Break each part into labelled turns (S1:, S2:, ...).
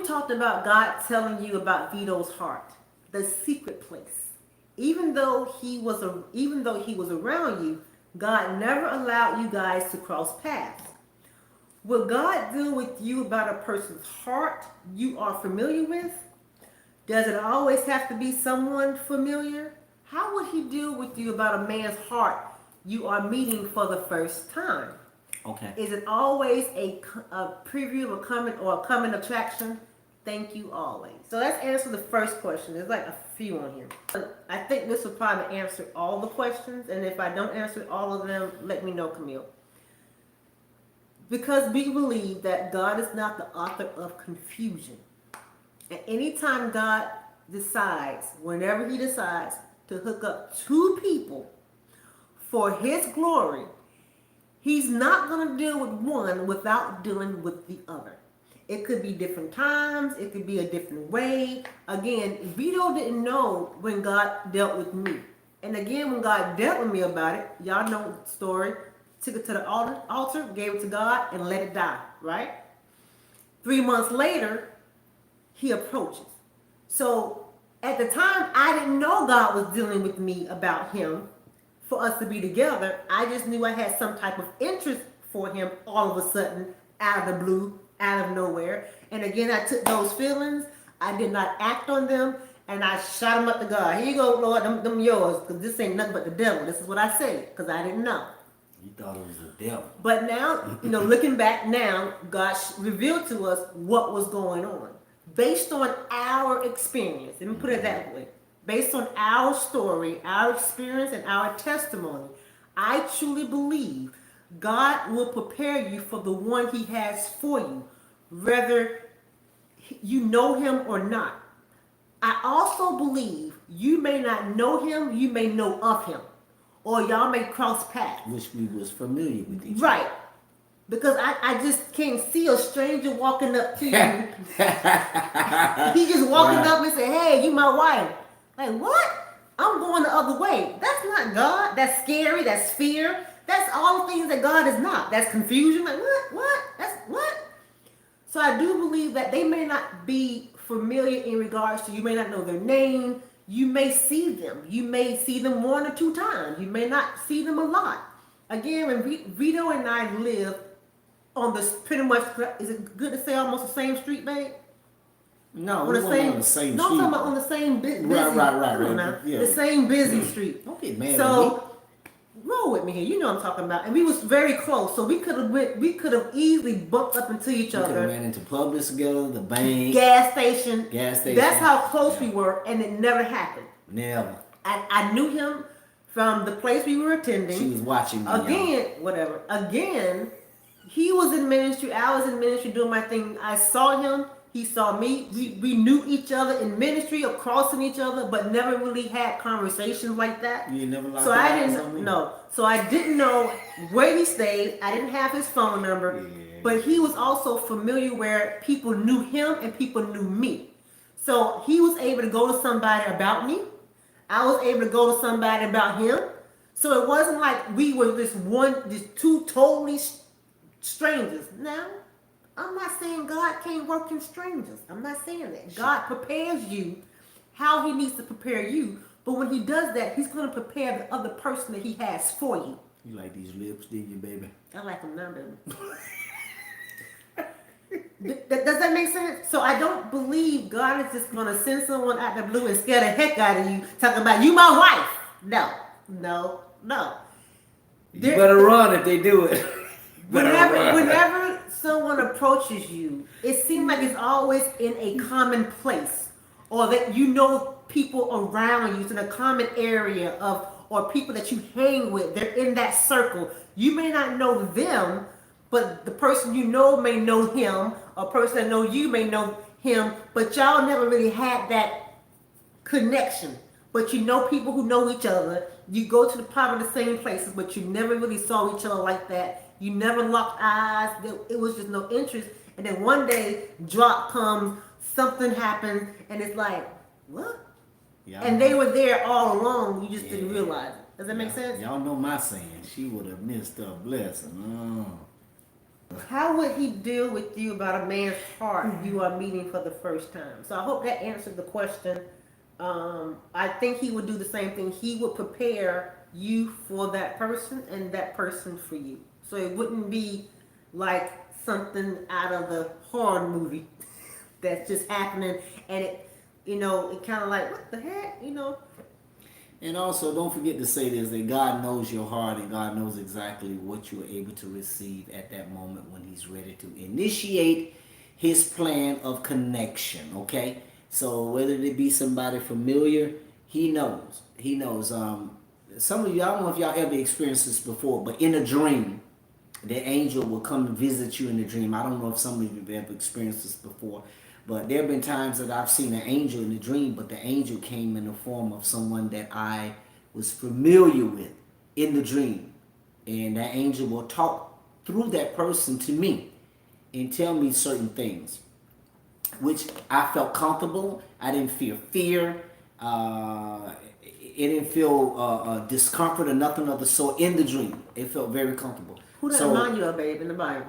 S1: we talked about God telling you about Vito's heart, the secret place. Even though he was around you, God never allowed you guys to cross paths. Will God deal with you about a person's heart you are familiar with? Does it always have to be someone familiar? How would he deal with you about a man's heart you are meeting for the first time?
S2: Okay.
S1: Is it always a preview of a coming attraction? Thank you always. So let's answer the first question. There's like a few on here. I think this will probably answer all the questions, and if I don't answer all of them, let me know, Camille. Because we believe that God is not the author of confusion. And anytime God decides, whenever he decides to hook up two people for his glory, he's not going to deal with one without dealing with the other. It could be different times. It could be a different way. Again, Vito didn't know when God dealt with me. And again, when God dealt with me about it, y'all know the story. Took it to the altar, gave it to God, and let it die, right? 3 months later, he approaches. So at the time, I didn't know God was dealing with me about him for us to be together. I just knew I had some type of interest for him all of a sudden, out of the blue, out of nowhere. And again, I took those feelings, I did not act on them, and I shot them up to God. Here you go, Lord, them yours, because this ain't nothing but the devil. This is what I say, because I didn't know.
S2: You thought it was the devil.
S1: But now, looking back now, God revealed to us what was going on. Based on our experience, let me put it that way. Based on our story, our experience, and our testimony, I truly believe God will prepare you for the one he has for you, whether you know him or not. I also believe you may not know him, you may know of him, or y'all may cross paths.
S2: Which we was familiar with each other.
S1: Right. Because I just can't see a stranger walking up to you. He just walking up and say, hey, you my wife. Like, what? I'm going the other way. That's not God. That's scary. That's fear. That's all the things that God is not. That's confusion. Like, what? That's what? So I do believe that they may not be familiar in regards to, you may not know their name. You may see them. You may see them 1 or 2 times. You may not see them a lot. Again, when Vito and I lived on this pretty much, is it good to say almost the same street, babe?
S2: No, we weren't on the same street.
S1: No, I'm talking about on the same busy.
S2: Right. Yeah.
S1: The same busy street.
S2: Don't get mad at me.
S1: So roll with me here. You know what I'm talking about. And we was very close, so we could have easily bumped up into each other.
S2: We could have ran into Publix together, the bank,
S1: gas station.
S2: That's
S1: how close we were, and it never happened.
S2: Never.
S1: I knew him from the place we were attending.
S2: She was watching me.
S1: Again, he was in ministry. I was in ministry doing my thing. I saw him. He saw me. We knew each other in ministry or crossing each other, but never really had conversations like that.
S2: You never
S1: So I didn't know. So I didn't know where he stayed. I didn't have his phone number. Yeah. But he was also familiar where people knew him and people knew me. So he was able to go to somebody about me. I was able to go to somebody about him. So it wasn't like we were just two totally strangers. Now, I'm not saying God can't work in strangers. I'm not saying that. God prepares you how he needs to prepare you. But when he does that, he's going to prepare the other person that he has for you.
S2: You like these lips, did you, baby?
S1: I like them now, baby. Does that make sense? So I don't believe God is just going to send someone out the blue and scare the heck out of you, talking about, you my wife. No.
S2: You better run if they do it.
S1: Whenever someone approaches you, it seems like it's always in a common place, or that you know people around you. It's in a common area or people that you hang with. They're in that circle. You may not know them, but the person you know may know him. A person that know you may know him, but y'all never really had that connection. But you know people who know each other. You go to probably the same places, but you never really saw each other like that. You never locked eyes. It was just no interest. And then one day, drop comes, something happens, and it's like, what? Yeah. And they were there all along. You just didn't realize it. Does that make sense?
S2: Y'all know my saying. She would have missed a blessing.
S1: How would he deal with you about a man's heart you are meeting for the first time? So I hope that answered the question. I think he would do the same thing. He would prepare you for that person and that person for you. So it wouldn't be like something out of the horror movie that's just happening and it kind of like, what the heck,
S2: And also, don't forget to say this, that God knows your heart and God knows exactly what you're able to receive at that moment when he's ready to initiate his plan of connection, okay? So whether it be somebody familiar, he knows. He knows. Some of you, I don't know if y'all ever experienced this before, but in a dream, the angel will come and visit you in the dream. I don't know if some of you have ever experienced this before, but there have been times that I've seen an angel in the dream, but the angel came in the form of someone that I was familiar with in the dream. And that angel will talk through that person to me and tell me certain things, which I felt comfortable. I didn't feel fear. It didn't feel discomfort or nothing of the sort in the dream. It felt very comfortable.
S1: Who does that remind you of, babe, in the Bible?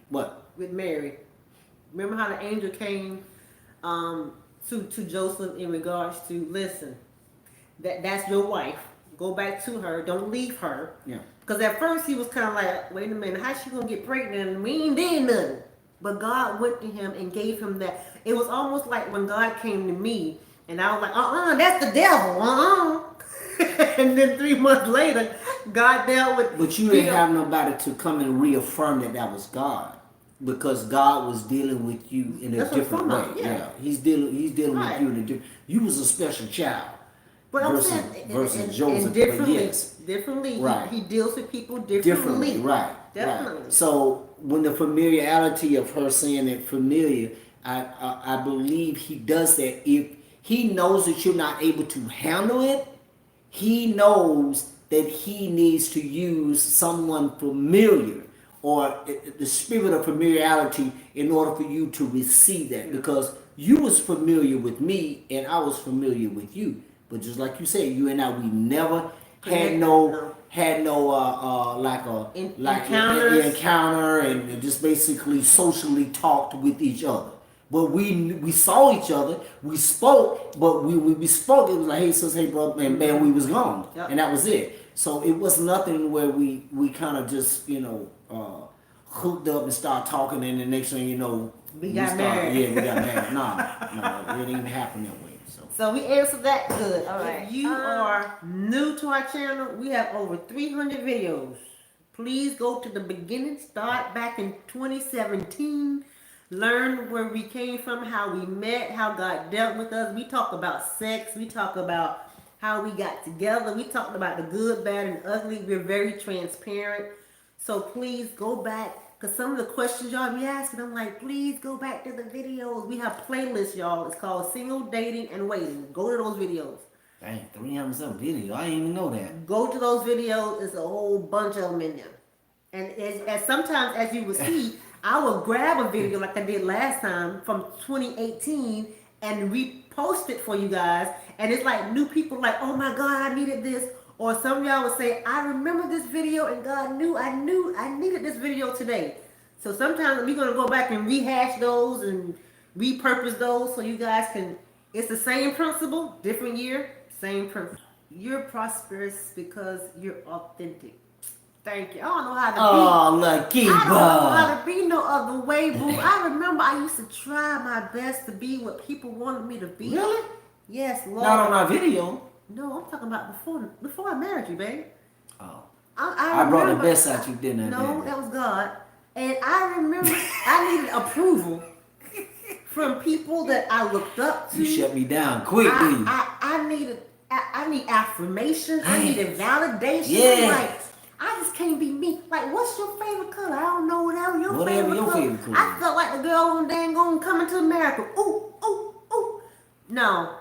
S2: What?
S1: With Mary. Remember how the angel came to Joseph in regards to, listen, that's your wife. Go back to her. Don't leave her.
S2: Yeah.
S1: Because at first he was kind of like, wait a minute, how's she going to get pregnant and we ain't did nothing? But God went to him and gave him that. It was almost like when God came to me and I was like, that's the devil. And then 3 months later, God dealt with...
S2: But you didn't have nobody to come and reaffirm that was God. Because God was dealing with you in a different way. Yeah. He's dealing with you in a different... You was a special child.
S1: But I'm
S2: versus Joseph.
S1: Differently.
S2: Right.
S1: He deals with people differently.
S2: Right.
S1: Definitely.
S2: Right. So when the familiarity of her saying it familiar, I believe he does that. If he knows that you're not able to handle it, he knows that he needs to use someone familiar or the spirit of familiarity in order for you to receive that. Because you was familiar with me and I was familiar with you. But just like you said, you and I, we never had no encounter and just basically socially talked with each other. But we saw each other, we spoke, but we spoke, it was like, hey sis, hey bro, and man, we was gone. Yep. And that was it. So it was nothing where we kind of just, hooked up and started talking, and the next thing you know,
S1: we got married.
S2: Yeah, we got married. No, it didn't happen that way.
S1: So we answered that good. All right. If you are new to our channel, we have over 300 videos. Please go to the beginning. Start back in 2017. Learn where we came from, how we met, how God dealt with us. We talk about sex. We talk about how we got together. We talked about the good, bad, and ugly. We're very transparent. So please go back. Because some of the questions y'all be asking, I'm like, please go back to the videos. We have playlists, y'all. It's called Single, Dating, and Waiting. Go to those videos.
S2: Dang, 300-something videos. I didn't even know that.
S1: Go to those videos. There's a whole bunch of them in there. And as sometimes, as you will see, I will grab a video like I did last time from 2018 and repost it for you guys. And it's like new people like, oh my God, I needed this. Or some of y'all would say, I remember this video and God knew I needed this video today. So sometimes we're going to go back and rehash those and repurpose those so you guys can, it's the same principle, different year, same principle. You're prosperous because you're authentic. Thank you. I don't know how to be.
S2: Oh, lucky
S1: I don't know how to be no other way, boo. I remember I used to try my best to be what people wanted me to be.
S2: Really?
S1: Yes, Lord.
S2: Not on our video.
S1: No, I'm talking about before I married you, babe.
S2: Oh.
S1: I
S2: brought the best out you, didn't I?
S1: No, that was God. And I remember I needed approval from people that I looked up to.
S2: You shut me down quick, didn't you?
S1: I need affirmation. I needed validation.
S2: Yeah.
S1: Like, I just can't be me. Like, what's your favorite color? I don't know whatever your favorite color. I felt like the girl on dang gonna Coming to America. Ooh, ooh, ooh. No.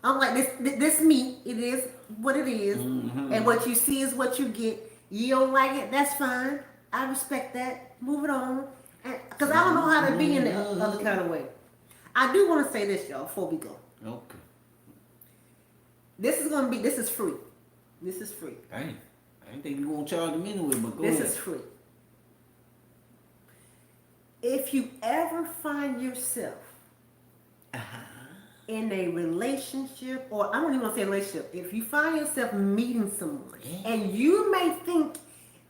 S1: I'm like, this me. It is what it is. Mm-hmm. And what you see is what you get. You don't like it, that's fine. I respect that. Move it on. Because I don't know how to be in the other kind of way. I do want to say this, y'all, before we go.
S2: Okay.
S1: This is free. This is free.
S2: Hey, I didn't think you were going to charge them anyway, but go ahead.
S1: This is free. If you ever find yourself in a relationship, or I don't even want to say relationship, if you find yourself meeting someone and you may think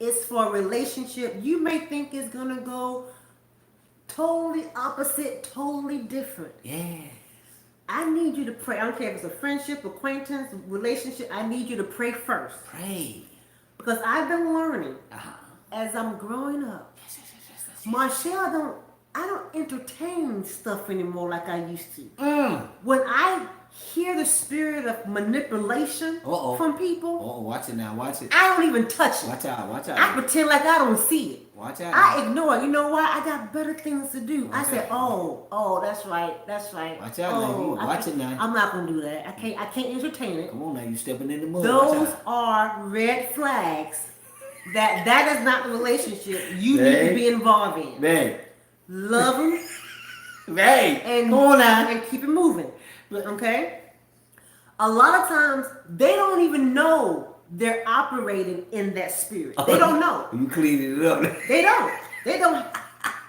S1: it's for a relationship, you may think it's gonna go totally opposite, totally different.
S2: Yeah.
S1: I need you to pray. I don't care if it's a friendship, acquaintance, relationship. I need you to pray first.
S2: Pray.
S1: Because I've been learning
S2: Uh-huh.
S1: as I'm growing up.
S2: Yes, yes, yes, yes, yes.
S1: Marshall, I don't entertain stuff anymore like I used to.
S2: Mm.
S1: When I hear the spirit of manipulation
S2: Uh-oh.
S1: from people,
S2: Oh, watch it now. Watch it.
S1: I don't even touch it.
S2: Watch out. Watch out.
S1: I pretend like I don't see it.
S2: Watch out.
S1: I ignore it. You know why? I got better things to do. I
S2: Watch
S1: said,
S2: out.
S1: oh, that's right. That's right.
S2: Watch out now. You
S1: I
S2: watch
S1: can't-
S2: it now.
S1: I'm not gonna do that. I can't entertain it.
S2: Come on now. You stepping in the mud.
S1: Those
S2: Watch out.
S1: are red flags. That is not the relationship you need to
S2: Babe.
S1: be involved in.
S2: Babe.
S1: Love them
S2: Hey.
S1: and
S2: Come on now.
S1: and keep it moving. Okay? A lot of times they don't even know they're operating in that spirit. They don't know.
S2: You cleaning it up.
S1: They don't. They don't.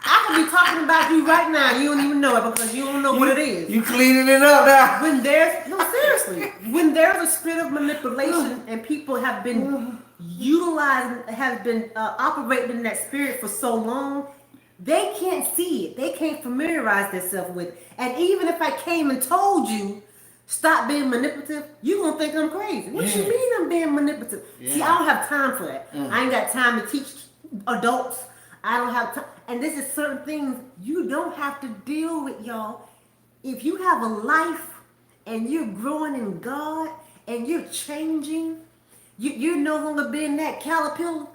S1: I could be talking about you right now. You don't even know it because you don't know what it is.
S2: You cleaning it up now.
S1: When there's seriously, when there's a spirit of manipulation and people have been utilizing, have been operating in that spirit for so long, they can't see it. They can't familiarize themselves with it. And even if I came and told you, stop being manipulative, you gonna think I'm crazy. What you
S2: Yeah.
S1: mean I'm being manipulative? See,
S2: Yeah.
S1: I don't have time for that. I ain't got time to teach adults. I don't have time. And this is certain things you don't have to deal with, y'all. If you have a life and you're growing in God and you're changing, you're no longer being that caterpillar,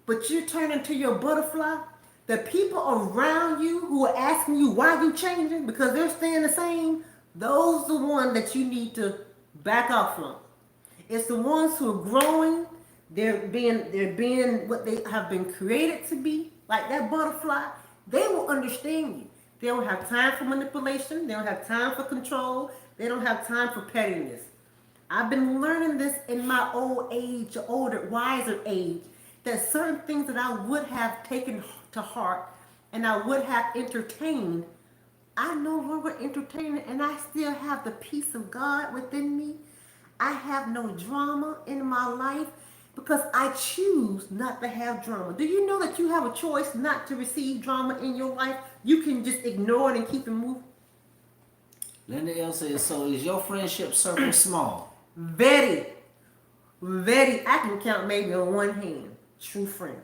S1: but you're turning into your butterfly. The people around you who are asking you why you changing because they're staying the same, those are the ones that you need to back off from. It's the ones who are growing. They're being what they have been created to be, like that butterfly. They will understand you. They don't have time for manipulation. They don't have time for control. They don't have time for pettiness. I've been learning this in my old age, older, wiser age, that certain things that I would have taken to heart and I would have entertained, I no longer entertain it, and I still have the peace of God within me. I have no drama in my life because I choose not to have drama. Do you know that you have a choice not to receive drama in your life? You can just ignore it and keep it moving.
S2: Linda L says, so is your friendship circle small?
S1: Very, very, I can count maybe on one hand, true friends.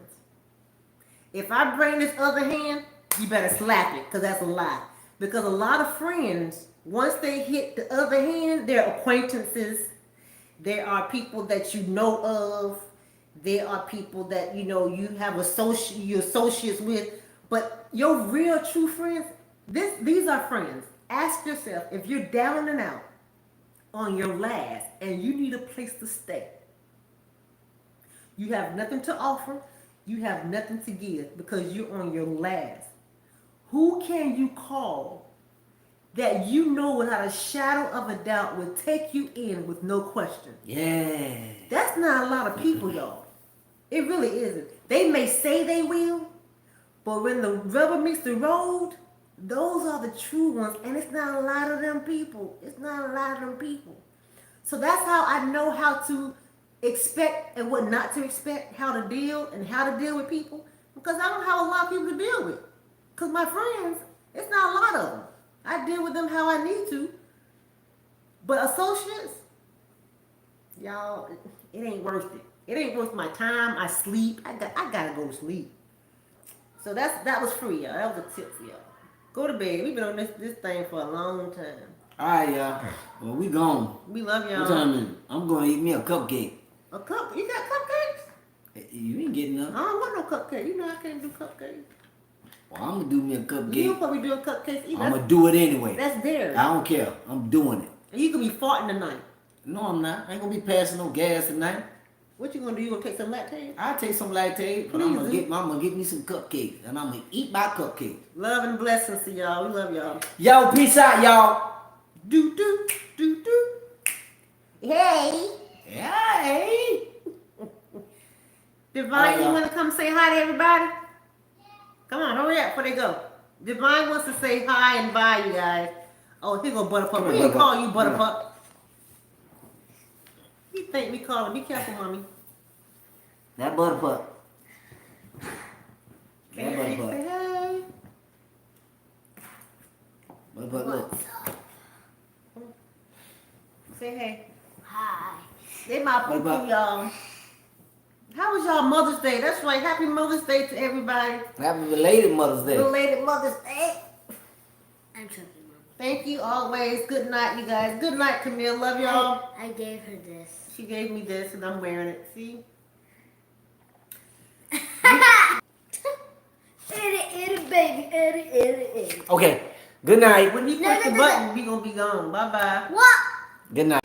S1: If I bring this other hand, you better slap it, because that's a lie. Because a lot of friends, once they hit the other hand, they're acquaintances. There are people that you know of. There are people that you have you're associates with. But your real true friends, these are friends. Ask yourself if you're down and out on your last and you need a place to stay. You have nothing to offer. You have nothing to give because you're on your last. Who can you call that you know without a shadow of a doubt will take you in with no question?
S2: Yeah.
S1: That's not a lot of people, y'all. It really isn't. They may say they will, but when the rubber meets the road, those are the true ones. And it's not a lot of them people. It's not a lot of them people. So that's how I know how to expect and what not to expect, how to deal and how to deal with people. Because I don't have a lot of people to deal with. Because my friends, it's not a lot of them. I deal with them how I need to. But associates, y'all, it ain't worth it. It ain't worth my time. I sleep. I gotta go to sleep. So that was free, y'all. That was a tip for y'all. Go to bed. We've been on this thing for a long time.
S2: All right, y'all. Well, we gone.
S1: We love y'all.
S2: What time is it? I'm going to eat me a cupcake.
S1: A cup? You got cupcakes?
S2: You ain't getting
S1: I
S2: none.
S1: don't want no cupcake. You know I can't do cupcakes.
S2: Well, I'm going to do me a
S1: You
S2: cupcake.
S1: don't probably doing cupcakes either.
S2: I'm going to do it anyway.
S1: That's theirs.
S2: I don't care. I'm doing it.
S1: And you could be farting tonight.
S2: No, I'm not. I ain't going to be passing no gas tonight.
S1: What you gonna do? You gonna take some lactate?
S2: I'll take some lactate, but I'm
S1: Please do.
S2: gonna get me some cupcakes, and I'm gonna eat my cupcakes.
S1: Love and blessings to y'all. We love y'all.
S2: Yo, peace out, y'all.
S1: Do do do do. Hey,
S2: Hey.
S1: Divine, you
S2: y'all.
S1: wanna come say hi to everybody? Come on, hurry up before they go. Divine wants to say hi and bye, you guys. Oh, here go Butterpup.
S2: Come
S1: We
S2: here,
S1: ain't
S2: Butterpup.
S1: calling you
S2: Come here.
S1: Butterpup. He think we call him. Be careful, mommy.
S2: That Butterpup.
S1: Can
S2: That
S1: you
S2: Butterpup.
S1: say hey?
S2: Butterpup, look.
S1: Say hey.
S3: Hi.
S1: They my
S2: Butterpup.
S1: poo-poo, y'all. How was y'all Mother's Day? That's right. Happy Mother's Day to everybody.
S2: Happy belated Mother's Day.
S1: Related Mother's Day.
S3: I'm choking, Mom.
S1: Thank you always. Good night, you guys. Good night, Camille. Love y'all.
S3: I gave her this.
S1: She gave me this and I'm wearing it. See?
S3: Itty, baby.
S2: Okay. Good night.
S1: When he
S3: No,
S1: push
S3: no,
S1: the
S3: no, no.
S1: button, we gonna be gone. Bye-bye.
S3: What?
S2: Good night.